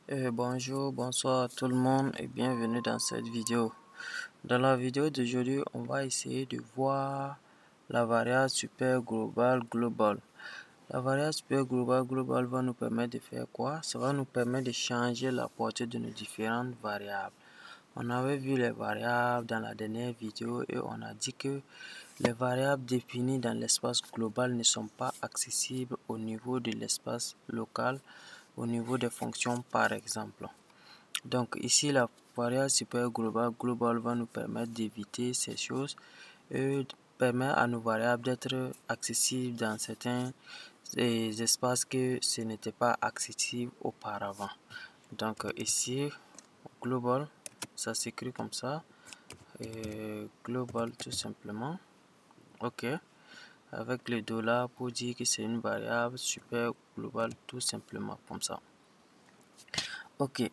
Bonjour, bonsoir à tout le monde et bienvenue dans cette vidéo. Dans la vidéo d'aujourd'hui, on va essayer de voir la variable super global. La variable super global va nous permettre de faire quoi? Ça va nous permettre de changer la portée de nos différentes variables. On avait vu les variables dans la dernière vidéo et on a dit que les variables définies dans l'espace global ne sont pas accessibles au niveau de l'espace local, au niveau des fonctions par exemple. Donc ici, la variable super global va nous permettre d'éviter ces choses et permet à nos variables d'être accessibles dans certains espaces que ce n'était pas accessible auparavant. Donc ici, global, ça s'écrit comme ça, et global tout simplement, ok, avec le dollar pour dire que c'est une variable super global tout simplement comme ça. Ok.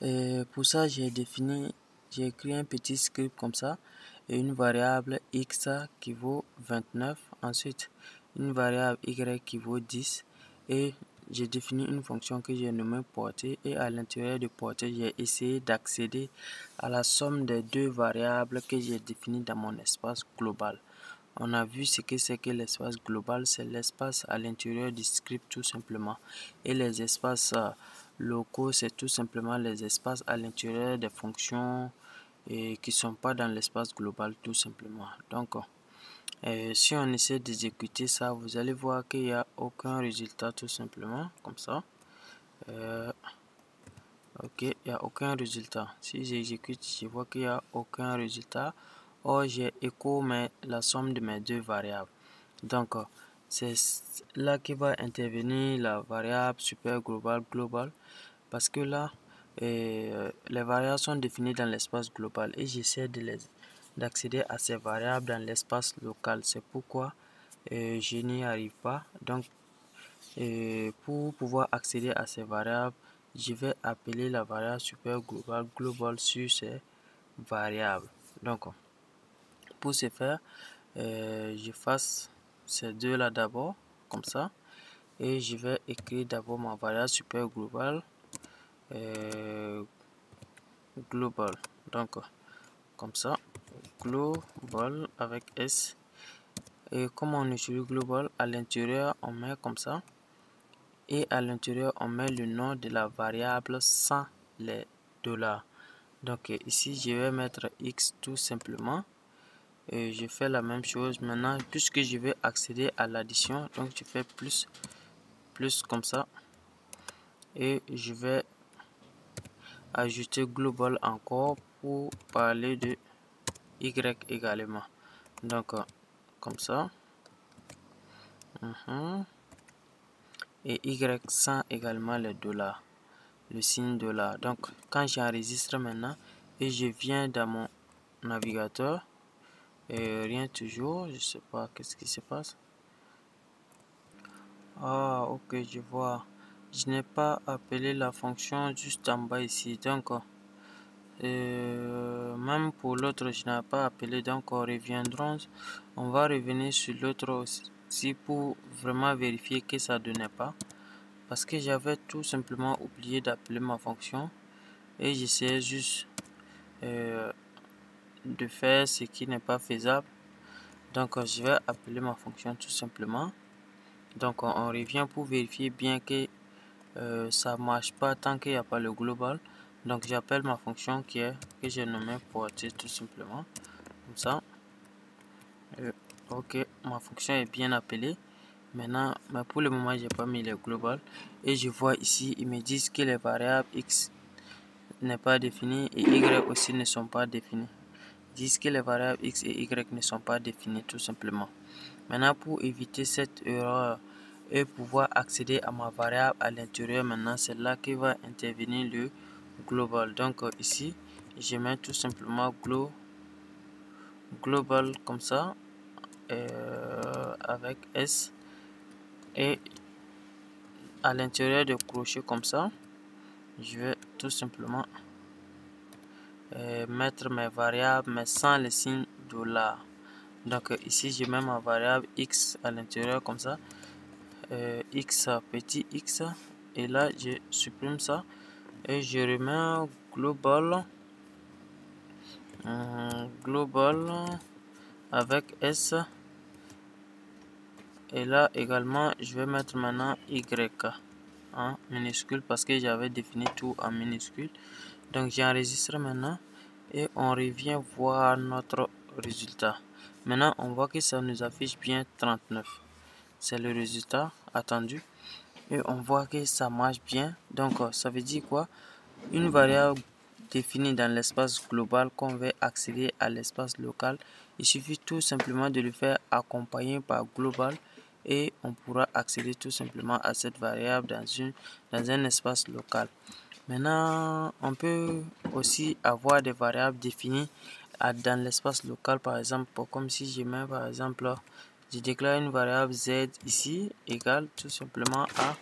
Et pour ça, j'ai écrit un petit script comme ça et une variable x qui vaut 29. Ensuite, une variable y qui vaut 10 et j'ai défini une fonction que j'ai nommée portée et à l'intérieur de portée, j'ai essayé d'accéder à la somme des deux variables que j'ai définies dans mon espace global. On a vu ce que c'est que l'espace global, c'est l'espace à l'intérieur du script tout simplement. Et les espaces locaux, c'est tout simplement les espaces à l'intérieur des fonctions et qui ne sont pas dans l'espace global tout simplement. Donc, si on essaie d'exécuter ça, vous allez voir qu'il n'y a aucun résultat tout simplement, comme ça. Ok, il n'y a aucun résultat. Si j'exécute, je vois qu'il n'y a aucun résultat. Or, j'ai écho la somme de mes deux variables. Donc, c'est là que va intervenir la variable super global parce que là, les variables sont définies dans l'espace global et j'essaie d'accéder à ces variables dans l'espace local. C'est pourquoi je n'y arrive pas. Donc, pour pouvoir accéder à ces variables, je vais appeler la variable super global sur ces variables. Donc, pour ce faire, je fasse ces deux là d'abord, comme ça, et je vais écrire d'abord ma variable super global. Donc, comme ça, global avec S. Et comme on utilise global, à l'intérieur, on met comme ça. Et à l'intérieur, on met le nom de la variable sans les dollars. Donc ici, je vais mettre X tout simplement. Et je fais la même chose maintenant puisque je vais accéder à l'addition. Donc je fais plus comme ça. Et je vais ajouter global encore pour parler de Y également. Donc comme ça. Et Y sans également les dollars. Le signe dollar. Donc quand j'enregistre maintenant et je viens dans mon navigateur et rien toujours, je sais pas qu'est-ce qui se passe. Ah ok, je vois, je n'ai pas appelé la fonction juste en bas ici, donc même pour l'autre je n'ai pas appelé, donc on va revenir sur l'autre aussi pour vraiment vérifier que ça donnait pas, parce que j'avais tout simplement oublié d'appeler ma fonction et j'essayais juste de faire ce qui n'est pas faisable. Donc je vais appeler ma fonction tout simplement. Donc on revient pour vérifier bien que ça marche pas tant qu'il n'y a pas le global. Donc j'appelle ma fonction que j'ai nommée portée tout simplement, comme ça. Ok, ma fonction est bien appelée. Maintenant, mais pour le moment, j'ai pas mis le global. Et je vois ici, ils me disent que les variables x n'est pas définies et y aussi ne sont pas définies. Ils disent que les variables x et y ne sont pas définies tout simplement. Maintenant, pour éviter cette erreur et pouvoir accéder à ma variable à l'intérieur, maintenant c'est là que va intervenir le global. Donc ici, je mets tout simplement global comme ça, avec S, et à l'intérieur de crochet comme ça, je vais tout simplement mettre mes variables mais sans le signe dollar. Donc ici, je mets ma variable x à l'intérieur comme ça. X petit x, et là je supprime ça et je remets global, global avec S, et là également je vais mettre maintenant Y en minuscule parce que j'avais défini tout en minuscule. Donc j'enregistre maintenant et on revient voir notre résultat. Maintenant on voit que ça nous affiche bien 39. C'est le résultat attendu et on voit que ça marche bien. Donc ça veut dire quoi? Une variable définie dans l'espace global qu'on veut accéder à l'espace local, il suffit tout simplement de le faire accompagner par global et on pourra accéder tout simplement à cette variable dans un espace local. Maintenant, on peut aussi avoir des variables définies dans l'espace local, par exemple, comme si je mets par exemple, je déclare une variable z ici égale tout simplement à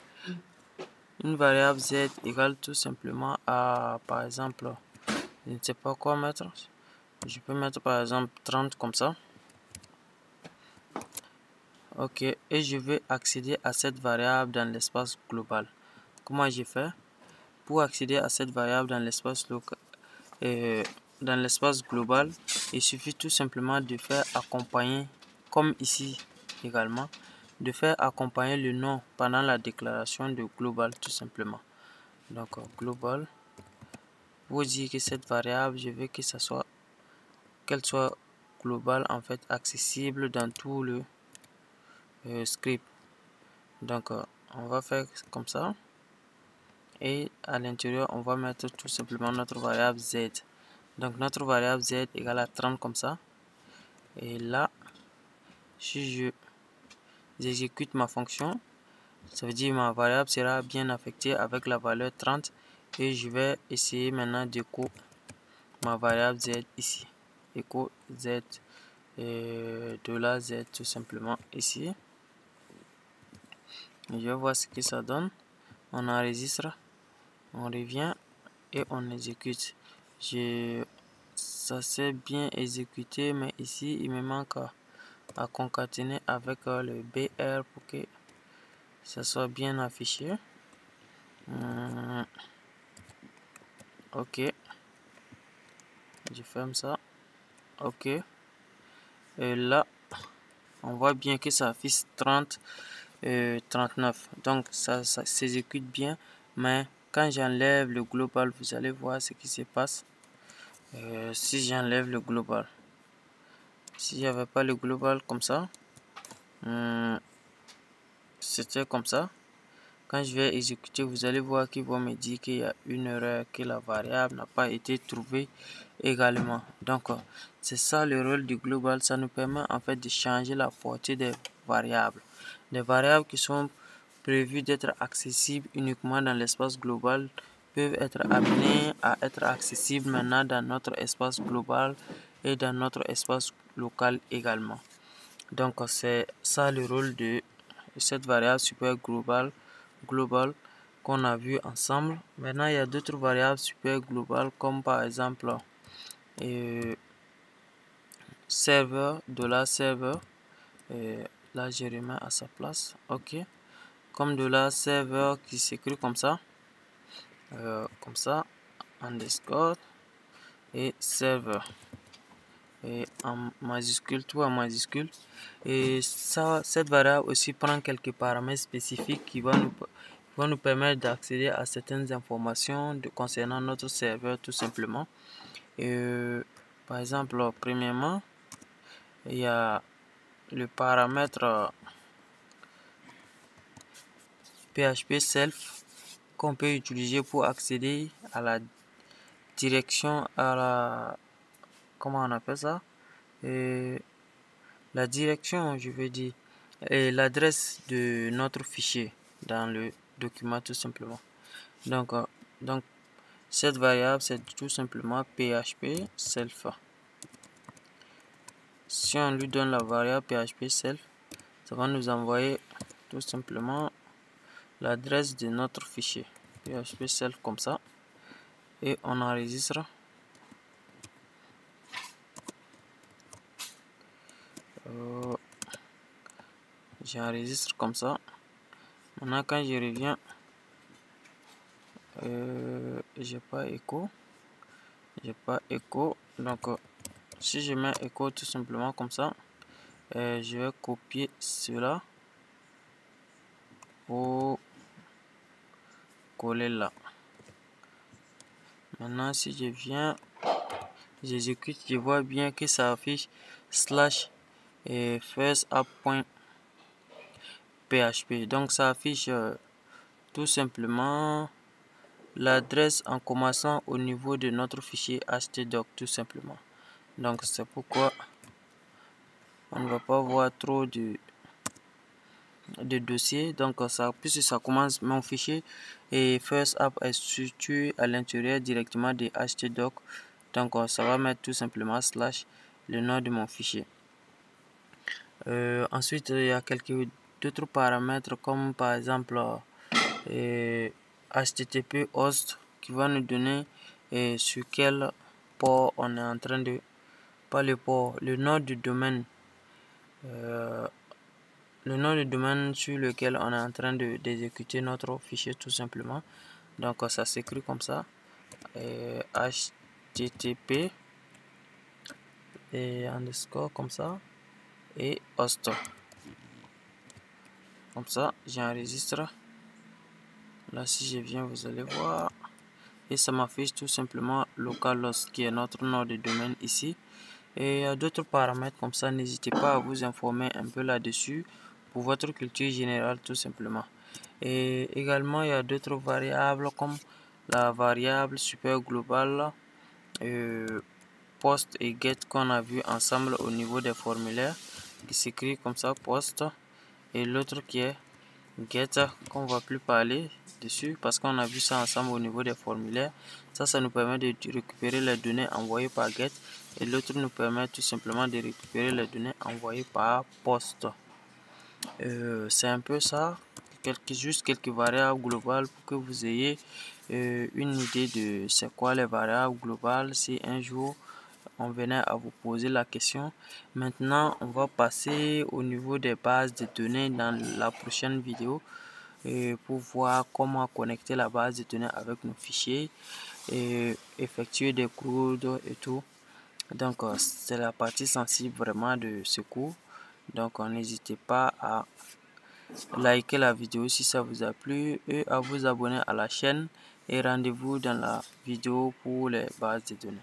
une variable z égale tout simplement à, par exemple, je ne sais pas quoi mettre. Je peux mettre par exemple 30 comme ça. Ok, et je vais accéder à cette variable dans l'espace global. Comment j'ai fait? Pour accéder à cette variable dans l'espace local, dans l'espace global, il suffit tout simplement de faire accompagner, comme ici également, de faire accompagner le nom pendant la déclaration de global tout simplement. Donc global, pour dire que cette variable, je veux que ça soit, qu'elle soit globale en fait, accessible dans tout le script. Donc on va faire comme ça. Et à l'intérieur, on va mettre tout simplement notre variable z. Donc notre variable z égale à 30 comme ça. Et là, si j'exécute ma fonction, ça veut dire que ma variable sera bien affectée avec la valeur 30. Et je vais essayer maintenant d'écho ma variable z ici. Écho z de la z tout simplement ici. Et je vais voir ce que ça donne. On enregistre, on revient et on exécute. Ça s'est bien exécuté, mais ici il me manque à concaténer avec le BR pour que ça soit bien affiché. Ok, je ferme ça. Ok, et là on voit bien que ça affiche 30 39. Donc ça s'exécute bien, mais quand j'enlève le global, vous allez voir ce qui se passe. Si j'enlève le global, si j'avais pas le global comme ça, c'était comme ça. Quand je vais exécuter, vous allez voir qu'il va me dire qu'il y a une erreur, que la variable n'a pas été trouvée également. Donc c'est ça le rôle du global. Ça nous permet en fait de changer la portée des variables. Des variables qui sont prévues d'être accessibles uniquement dans l'espace global peuvent être amenées à être accessibles maintenant dans notre espace global et dans notre espace local également. Donc c'est ça le rôle de cette variable super globale qu'on a vu ensemble. Maintenant il y a d'autres variables super globales comme par exemple serveur, $serveur, là je remets à sa place. Ok, comme $serveur qui s'écrit comme ça underscore et serveur et en majuscule, tout en majuscule. Et ça, cette variable aussi prend quelques paramètres spécifiques qui vont nous permettre d'accéder à certaines informations concernant notre serveur tout simplement. Et par exemple, premièrement, il y a le paramètre PHP self qu'on peut utiliser pour accéder à la direction, comment on appelle ça, la direction, je veux dire, et l'adresse de notre fichier dans le document tout simplement. Donc cette variable c'est tout simplement PHP self. Si on lui donne la variable PHP self, ça va nous envoyer tout simplement l'adresse de notre fichier PHP self comme ça et on enregistre. J'enregistre comme ça. Maintenant quand je reviens, j'ai pas écho. Donc si je mets écho tout simplement comme ça, je vais copier cela pour coller là. Maintenant si je viens, j'exécute, je vois bien que ça affiche slash et firstapp.php. Donc ça affiche tout simplement l'adresse en commençant au niveau de notre fichier htdoc tout simplement. Donc c'est pourquoi on ne va pas voir trop de dossiers. Donc ça, puisque ça commence mon fichier et first app est situé à l'intérieur directement de htdoc. Donc ça va mettre tout simplement slash le nom de mon fichier. Ensuite il y a quelques d'autres paramètres comme par exemple http host qui va nous donner sur quel port on est en train de, pas le port, le nom du domaine, le nom du domaine sur lequel on est en train d'exécuter notre fichier tout simplement. Donc ça s'écrit comme ça, http et underscore comme ça et host. Comme ça j'enregistre. Là si je viens, vous allez voir, et ça m'affiche tout simplement localhost qui est notre nom de domaine ici. Et il y a d'autres paramètres comme ça, n'hésitez pas à vous informer un peu là-dessus pour votre culture générale tout simplement. Et également il y a d'autres variables comme la variable super globale, post et get qu'on a vu ensemble au niveau des formulaires qui s'écrit comme ça post, et l'autre qui est get qu'on va plus parler dessus parce qu'on a vu ça ensemble au niveau des formulaires. Ça nous permet de récupérer les données envoyées par get, et l'autre nous permet tout simplement de récupérer les données envoyées par post. C'est un peu ça, juste quelques variables globales pour que vous ayez une idée de c'est quoi les variables globales si un jour on venait à vous poser la question. Maintenant on va passer au niveau des bases de données dans la prochaine vidéo pour voir comment connecter la base de données avec nos fichiers et effectuer des codes et tout. Donc c'est la partie sensible vraiment de ce cours. Donc n'hésitez pas à liker la vidéo si ça vous a plu et à vous abonner à la chaîne, et rendez-vous dans la vidéo pour les bases de données.